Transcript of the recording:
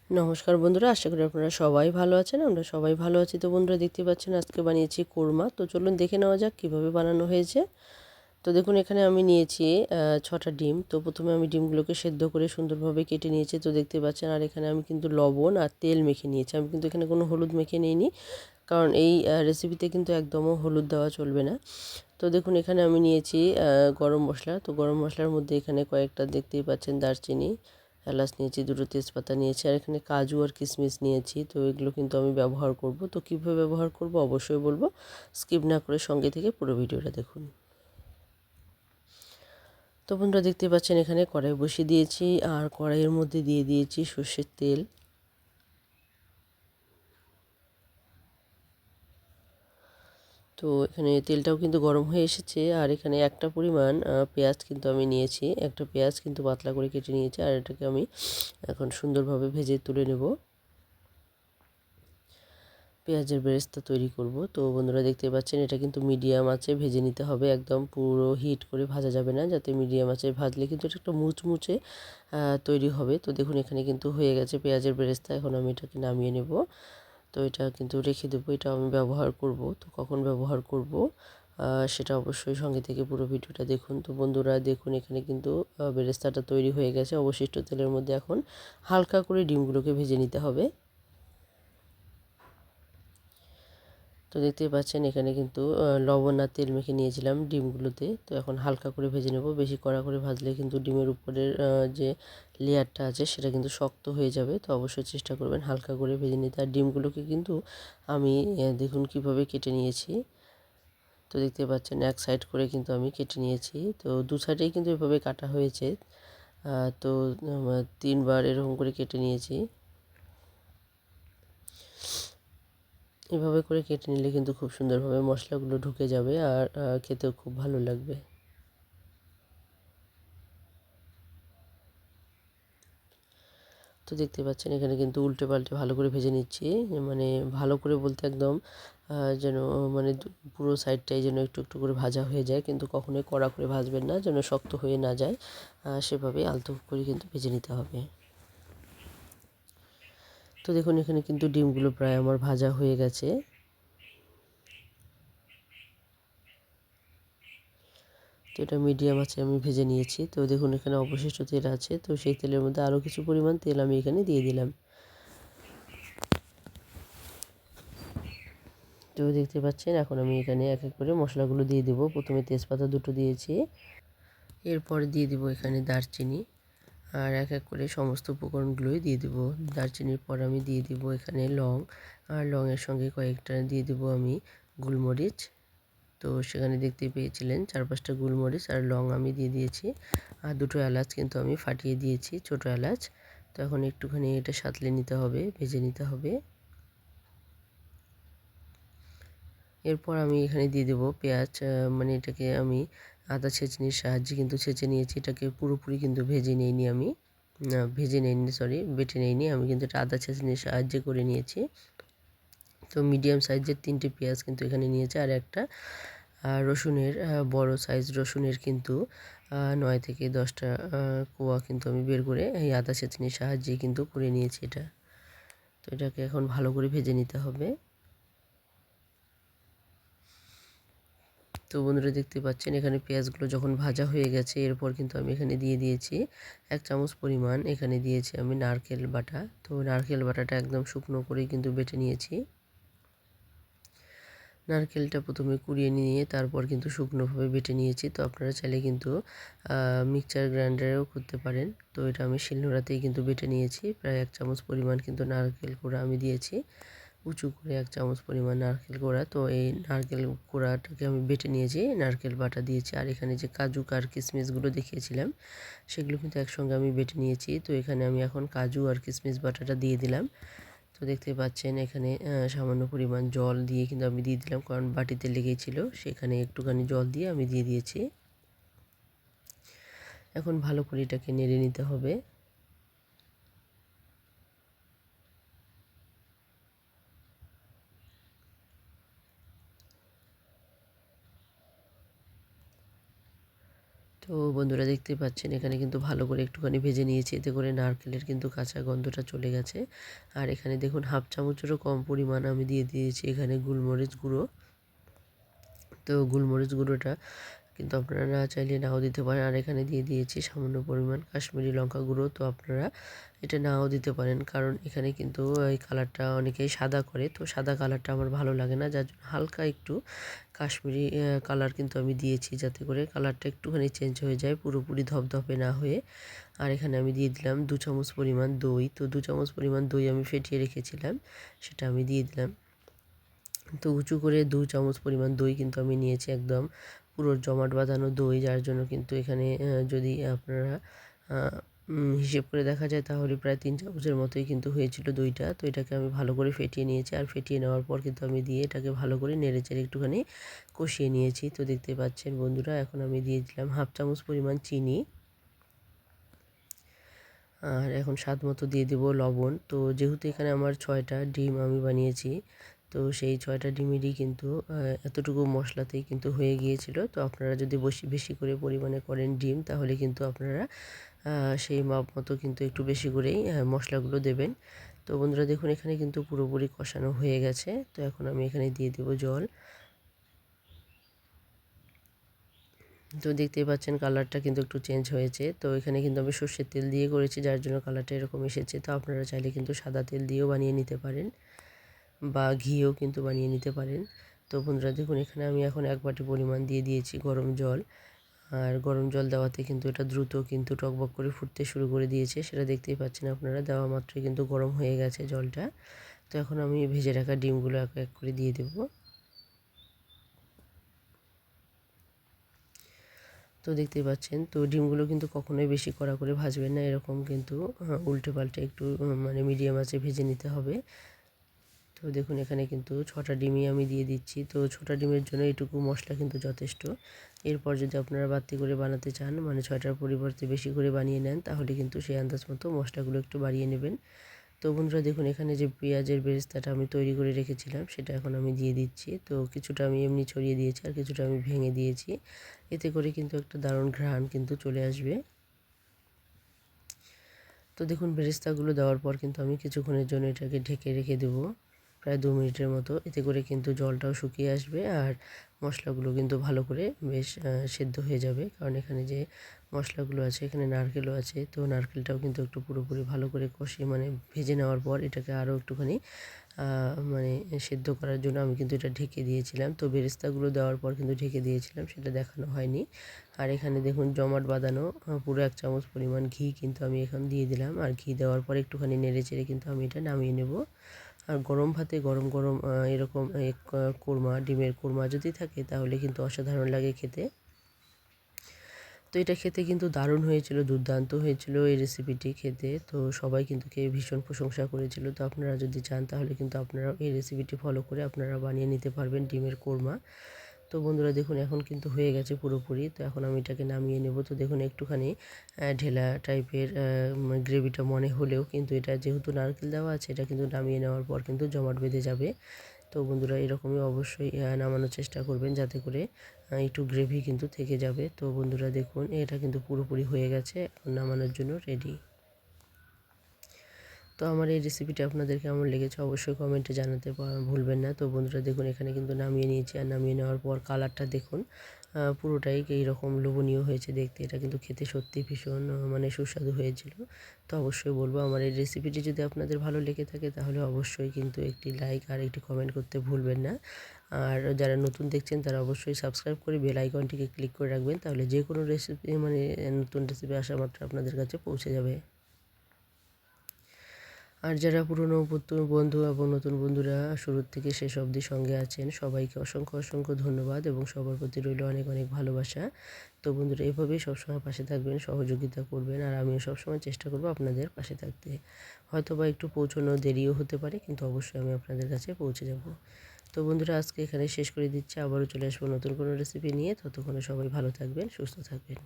নমস্কার বন্ধুরা, আশা করি আপনারা সবাই ভালো আছেন। আমরা সবাই ভালো আছি। তো বন্ধুরা দেখতে পাচ্ছেন আজকে বানিয়েছি কোরমা। তো চলুন দেখে নেওয়া যাক কীভাবে বানানো হয়েছে। তো দেখুন এখানে আমি নিয়েছি 6টা ডিম। তো প্রথমে আমি ডিমগুলোকে সেদ্ধ করে সুন্দরভাবে কেটে নিয়েছি। তো দেখতে পাচ্ছেন আর এখানে আমি কিন্তু লবণ আর তেল মেখে নিয়েছি। আমি কিন্তু এখানে কোনো হলুদ মেখে নিইনি, কারণ এই রেসিপিতে কিন্তু একদমও হলুদ দেওয়া চলবে না। তো দেখুন এখানে আমি নিয়েছি গরম মশলা। তো গরম মশলার মধ্যে এখানে কয়েকটা দেখতেই পাচ্ছেন দারচিনি, এলাচ নিয়েছি, দুটো তেজপাতা নিয়েছি, আর এখানে কাজু আর কিশমিশ নিয়েছি। তো এগুলো কিন্তু আমি ব্যবহার করব। তো কীভাবে ব্যবহার করব অবশ্যই বলবো, স্কিপ না করে সঙ্গে থেকে পুরো ভিডিওটা দেখুন। তো বন্ধুরা দেখতে পাচ্ছেন এখানে কড়াই বসিয়ে দিয়েছি, আর কড়াইয়ের মধ্যে দিয়ে দিয়েছি সর্ষের তেল। তো এখানে তেলটাও কিন্তু গরম হয়ে এসেছে, আর এখানে একটা পরিমাণ পেঁয়াজ কিন্তু আমি নিয়েছি। একটা পেঁয়াজ কিন্তু পাতলা করে কেটে নিয়েছি, আর এটাকে আমি এখন সুন্দরভাবে ভেজে তুলে নেব। পেঁয়াজের বেরেস্তা তৈরি করব। তো বন্ধুরা দেখতে পাচ্ছেন এটা কিন্তু মিডিয়াম আঁচে ভেজে নিতে হবে, একদম পুরো হিট করে ভাজা যাবে না, যাতে মিডিয়াম আঁচে ভাজলে কিন্তু এটা একটা মুচমুচে তৈরি হবে। তো দেখুন এখানে কিন্তু হয়ে গেছে পেঁয়াজের বেরেস্তা। এখন আমি এটাকে নামিয়ে নেব। তো এটা কিন্তু রেখে দেবো, এটা আমি ব্যবহার করব। তো কখন ব্যবহার করব সেটা অবশ্যই সঙ্গে থেকে পুরো ভিডিওটা দেখুন। তো বন্ধুরা দেখুন এখানে কিন্তু বেরেস্তাটা তৈরি হয়ে গেছে। অবশিষ্ট তেলের মধ্যে এখন হালকা করে ডিমগুলোকে ভেজে নিতে হবে। তো দেখতেই পাচ্ছেন এখানে কিন্তু লবণ আর তেল মেখে নিয়েছিলাম ডিমগুলোতে। তো এখন হালকা করে ভেজে নেব। বেশি কড়া করে ভাজলে কিন্তু ডিমের উপরের যে লেয়ারটা আছে সেটা কিন্তু শক্ত হয়ে যাবে। তো অবশ্যই চেষ্টা করবেন হালকা করে ভেজে নিতে। আর ডিমগুলোকে কিন্তু আমি দেখুন কিভাবে কেটে নিয়েছি। তো দেখতে পাচ্ছেন এক সাইড করে কিন্তু আমি কেটে নিয়েছি। তো দু সাইডেই কিন্তু এভাবে কাটা হয়েছে। তো 3বার এরকম করে কেটে নিয়েছি। এভাবে করে কেটে নিলে কিন্তু খুব সুন্দরভাবে মশলাগুলো ঢুকে যাবে, আর খেতেও খুব ভালো লাগবে। তো দেখতে পাচ্ছেন এখানে কিন্তু উল্টে পাল্টে ভালো করে ভেজে নিচ্ছি। মানে ভালো করে বলতে একদম যেন মানে পুরো সাইডটাই যেন একটু একটু করে ভাজা হয়ে যায়, কিন্তু কখনোই কড়া করে ভাজবেন না, যেন শক্ত হয়ে না যায়। সেভাবেই আলতো করে কিন্তু ভেজে নিতে হবে। তো দেখুন এখানে কিন্তু ডিমগুলো প্রায় আমার ভাজা হয়ে গেছে। তো এটা মিডিয়াম আছে আমি ভেজে নিয়েছি। তো দেখুন এখানে অবশিষ্ট তেল আছে। তো সেই তেলের মধ্যে আরও কিছু পরিমাণ তেল আমি এখানে দিয়ে দিলাম। তো দেখতে পাচ্ছেন এখন আমি এখানে এক এক করে মশলাগুলো দিয়ে দেবো। প্রথমে তেজপাতা দুটো দিয়েছি, এরপর দিয়ে দেবো এখানে দারচিনি, আর এক এক করে সমস্ত উপকরণগুলোই দিয়ে দেবো। দারচিনির পর আমি দিয়ে দেবো এখানে লং, আর লংয়ের সঙ্গে কয়েকটা দিয়ে দেবো আমি গোলমরিচ। তো সেখানে দেখতেই পেয়েছিলেন 4-5টা গোলমরিচ আর লং আমি দিয়ে দিয়েছি, আর দুটো এলাচ কিন্তু আমি ফাটিয়ে দিয়েছি, ছোটো এলাচ। তো এখন একটুখানি এটা সাঁতলে নিতে হবে, ভেজে নিতে হবে। এরপর আমি এখানে দিয়ে দেবো পেঁয়াজ। মানে এটাকে আমি আদা ছেঁচনির সাহায্যে কিন্তু ছেঁচে নিয়েছি। এটাকে পুরোপুরি কিন্তু ভেজে নিইনি আমি, বেটে নিইনি আমি, কিন্তু এটা আদা ছেঁচনির সাহায্যে করে নিয়েছি। তো মিডিয়াম সাইজের 3টে পেঁয়াজ কিন্তু এখানে নিয়েছি, আর একটা রসুনের বড় সাইজ রসুনের কিন্তু 9 থেকে 10টা কোয়া কিন্তু আমি বের করে এই আদা ছেঁচনির সাহায্যে কিন্তু করে নিয়েছি এটা। তো এটাকে এখন ভালো করে ভেজে নিতে হবে। তো বন্ধুরা দেখতে পাচ্ছেন এখানে পেঁয়াজগুলো যখন ভাজা হয়ে গেছে, এরপর কিন্তু আমি এখানে দিয়ে দিয়েছি 1 চামচ পরিমাণ, এখানে দিয়েছি আমি নারকেল বাটা। তো নারকেল বাটাটা একদম শুকনো করেই কিন্তু বেটে নিয়েছি। নারকেলটা প্রথমে কুড়িয়ে নিয়ে তারপর কিন্তু শুকনোভাবে বেটে নিয়েছি। তো আপনারা চাইলে কিন্তু মিক্সচার গ্রাইন্ডারেও করতে পারেন। তো এটা আমি শিলনোড়াতেই কিন্তু বেটে নিয়েছি। প্রায় 1 চামচ পরিমাণ কিন্তু নারকেল কোড়া আমি দিয়েছি, উঁচু করে 1 চামচ পরিমাণ নারকেল কোড়া। তো এই নারকেল কোড়াটাকে আমি বেটে নিয়েছি, নারকেল বাটা দিয়েছি, আর এখানে যে কাজু আর কিশমিশগুলো দেখিয়েছিলাম সেগুলো কিন্তু একসঙ্গে আমি বেটে নিয়েছি। তো এখানে আমি এখন কাজু আর কিশমিশ বাটাটা দিয়ে দিলাম। তো দেখতে পাচ্ছেন এখানে সামান্য পরিমাণ জল দিয়ে কিন্তু আমি দিয়ে দিলাম, কারণ বাটিতে লেগেছিল, সেখানে একটুখানি জল দিয়ে আমি দিয়ে দিয়েছি। এখন ভালো করে এটাকে নেড়ে নিতে হবে। তো তো বন্ধুরা দেখতে পাচ্ছেন এখানে কিন্তু ভালো করে একটুখানি ভেজে নিয়েছি, এতে করে নারকেলের কিন্তু কাঁচা গন্ধটা চলে গেছে। আর এখানে দেখুন হাফ চামচেরও কম পরিমাণ আমি দিয়ে দিয়েছি এখানে গোলমরিচ গুঁড়ো। তো গোলমরিচ গুঁড়োটা কিন্তু আপনারা না চাইলে নাও দিতে পারেন। আর এখানে দিয়ে দিয়েছি সামান্য পরিমাণ কাশ্মীরি লঙ্কা গুঁড়ো। তো আপনারা এটা নাও দিতে পারেন, কারণ এখানে কিন্তু এই কালারটা অনেকেই সাদা করে, তো সাদা কালারটা আমার ভালো লাগে না, যার জন্য হালকা একটু কাশ্মীরি কালার কিন্তু আমি দিয়েছি, যাতে করে কালারটা একটুখানি চেঞ্জ হয়ে যায়, পুরোপুরি ধপধপে না হয়ে। আর এখানে আমি দিয়ে দিলাম 2 চামচ পরিমাণ দই। তো 2 চামচ পরিমাণ দই আমি ফেটিয়ে রেখেছিলাম, সেটা আমি দিয়ে দিলাম। তো উঁচু করে 2 চামচ পরিমাণ দই কিন্তু আমি নিয়েছি, একদম পুরো জমাট বাঁধানো দই, যার জন্য কিন্তু এখানে যদি আপনারা হিসেব করে দেখা যায় তাহলে প্রায় 3 চামচের মতোই কিন্তু হয়েছিল দইটা। তো এটাকে আমি ভালো করে ফেটিয়ে নিয়েছি, আর ফেটিয়ে নেওয়ার পর কিন্তু আমি দিয়ে এটাকে ভালো করে নেড়েচেড়ে একটুখানি কষিয়ে নিয়েছি। তো দেখতে পাচ্ছেন বন্ধুরা, এখন আমি দিয়ে দিলাম হাফ চামচ পরিমাণ চিনি, আর এখন স্বাদ মতো দিয়ে দেব লবণ। তো যেহেতু এখানে আমার 6টা ডিম আমি বানিয়েছি, তো সেই 6টা ডিমেরই কিন্তু এতটুকু মশলাতেই কিন্তু হয়ে গিয়েছিল। তো আপনারা যদি বেশি বেশি করে পরিমাণে করেন ডিম, তাহলে কিন্তু আপনারা সেই মাপ মতো কিন্তু একটু বেশি করেই মশলাগুলো দেবেন। তো বন্ধুরা দেখুন এখানে কিন্তু পুরোপুরি কষানো হয়ে গেছে। তো এখন আমি এখানে দিয়ে দেব জল। তো দেখতেই পাচ্ছেন কালারটা কিন্তু একটু চেঞ্জ হয়েছে। তো এখানে কিন্তু আমি সর্ষের তেল দিয়ে করেছি, যার জন্য কালারটা এরকম এসেছে। তো আপনারা চাইলে কিন্তু সাদা তেল দিয়েও বানিয়ে নিতে পারেন, বা ঘিও কিন্তু বানিয়ে নিতে পারেন। তো বন্ধুরা দেখুন এখানে আমি এখন 1 বাটি পরিমাণ দিয়ে দিয়েছি গরম জল। আর গরম জল দেওয়াতে কিন্তু এটা দ্রুত কিন্তু টকবক করে ফুটতে শুরু করে দিয়েছে, সেটা দেখতেই পাচ্ছেন আপনারা। দেওয়া মাত্রই কিন্তু গরম হয়ে গেছে জলটা। তো এখন আমি ভেজে রাখা ডিমগুলো এক এক করে দিয়ে দেবো। তো দেখতেই পাচ্ছেন, তো ডিমগুলো কিন্তু কখনোই বেশি কড়া করে ভাজবেন না, এরকম কিন্তু উল্টে পাল্টে একটু মানে মিডিয়াম আঁচে ভেজে নিতে হবে। তো দেখুন এখানে কিন্তু 6টা ডিমই আমি দিয়ে দিচ্ছি। তো 6টা ডিমের জন্য এইটুকু মশলা কিন্তু যথেষ্ট। এরপর যদি আপনারা বাড়তি করে বানাতে চান, মানে 6টার পরিবর্তে বেশি করে বানিয়ে নেন, তাহলে কিন্তু সেই আন্দাজ মতো মশলাগুলো একটু বাড়িয়ে নেবেন। তো বন্ধুরা দেখুন এখানে যে পেঁয়াজের বেরেস্তাটা আমি তৈরি করে রেখেছিলাম, সেটা এখন আমি দিয়ে দিচ্ছি। তো কিছুটা আমি এমনি ছড়িয়ে দিয়েছি, আর কিছুটা আমি ভেঙে দিয়েছি। এতে করে কিন্তু একটা দারুণ ঘ্রাণ কিন্তু চলে আসবে। তো দেখুন বেরেস্তাগুলো দেওয়ার পর কিন্তু আমি কিছুক্ষণের জন্য এটাকে ঢেকে রেখে দেবো, প্রায় 2 মিনিটের মতো। এতে করে কিন্তু জলটাও শুকিয়ে আসবে, আর মশলাগুলো কিন্তু ভালো করে বেশ সেদ্ধ হয়ে যাবে। কারণ এখানে যে মশলাগুলো আছে, এখানে নারকেলও আছে, তো নারকেলটাও কিন্তু একটু পুরোপুরি ভালো করে কষিয়ে মানে ভেজে নেওয়ার পর এটাকে আরও একটুখানি মানে সেদ্ধ করার জন্য আমি কিন্তু এটা ঢেকে দিয়েছিলাম। তো বেরেস্তাগুলো দেওয়ার পর কিন্তু ঢেকে দিয়েছিলাম, সেটা দেখানো হয়নি। আর এখানে দেখুন জমাট বাঁধানো পুরো 1 চামচ পরিমাণ ঘি কিন্তু আমি এখন দিয়ে দিলাম। আর ঘি দেওয়ার পর একটুখানি নেড়েচেড়ে কিন্তু আমি এটা নামিয়ে নেব। আর গরম ভাতে গরম গরম এরকম কোরমা, ডিমের কোরমা যদি থাকে, তাহলে কিন্তু অসাধারণ লাগে খেতে। তো এটা খেতে কিন্তু দারুণ হয়েছিল, দুর্দান্ত হয়েছিল এই রেসিপিটি খেতে। তো সবাই কিন্তু খেয়ে ভীষণ প্রশংসা করেছিল। তো আপনারা যদি চান, তাহলে কিন্তু আপনারাও এই রেসিপিটি ফলো করে আপনারা বানিয়ে নিতে পারবেন ডিমের কোরমা। তো বন্ধুরা দেখুন এখন কিন্তু হয়ে গেছে পুরোপুরি। তো এখন আমি এটাকে নামিয়ে নেব। তো দেখুন একটুখানি ঢেলা টাইপের গ্রেভিটা মনে হলেও কিন্তু এটা যেহেতু নারকেল দেওয়া আছে, এটা কিন্তু নামিয়ে নেওয়ার পর কিন্তু জমাট বেঁধে যাবে। তো বন্ধুরা এরকমই অবশ্যই নামানোর চেষ্টা করবেন, যাতে করে একটু গ্রেভি কিন্তু থেকে যাবে। তো বন্ধুরা দেখুন এটা কিন্তু পুরোপুরি হয়ে গেছে, এখন নামানোর জন্য রেডি। তো আমার এই রেসিপিটা আপনাদের কেমন লেগেছে অবশ্যই কমেন্টে জানাতে ভুলবেন না। তো বন্ধুরা দেখুন এখানে কিন্তু নামিয়ে নিয়েছি, আর নামিয়ে নেওয়ার পর কালারটা দেখুন পুরোটাই এইরকম লোভনীয় হয়েছে দেখতে। এটা কিন্তু খেতে সত্যি ভীষণ মানে সুস্বাদু হয়েছিল। তো অবশ্যই বলবো, আমার এই রেসিপিটি যদি আপনাদের ভালো লেগে থাকে, তাহলে অবশ্যই কিন্তু একটি লাইক আর একটি কমেন্ট করতে ভুলবেন না। আর যারা নতুন দেখছেন, তারা অবশ্যই সাবস্ক্রাইব করে বেল আইকনটিকে ক্লিক করে রাখবেন, তাহলে যে কোনো রেসিপি মানে নতুন রেসিপি আসা মাত্র আপনাদের কাছে পৌঁছে যাবে। আর যারা পুরনো বন্ধু এবং নতুন বন্ধুরা শুরু থেকে শেষ অবধি সঙ্গে আছেন, সবাইকে অসংখ্য অসংখ্য ধন্যবাদ, এবং সবার প্রতি রইল অনেক অনেক ভালোবাসা। তো বন্ধুরা এভাবেই সবসময় পাশে থাকবেন, সহযোগিতা করবেন, আর আমিও সবসময় চেষ্টা করব আপনাদের পাশে থাকতে। হয়তো বা একটু পৌঁছানো দেরিও হতে পারে, কিন্তু অবশ্যই আমি আপনাদের কাছে পৌঁছে যাব। তো বন্ধুরা আজকে এখানে শেষ করে দিচ্ছি, আবারও চলে আসবো নতুন কোনো রেসিপি নিয়ে। ততক্ষণে সবাই ভালো থাকবেন, সুস্থ থাকবেন।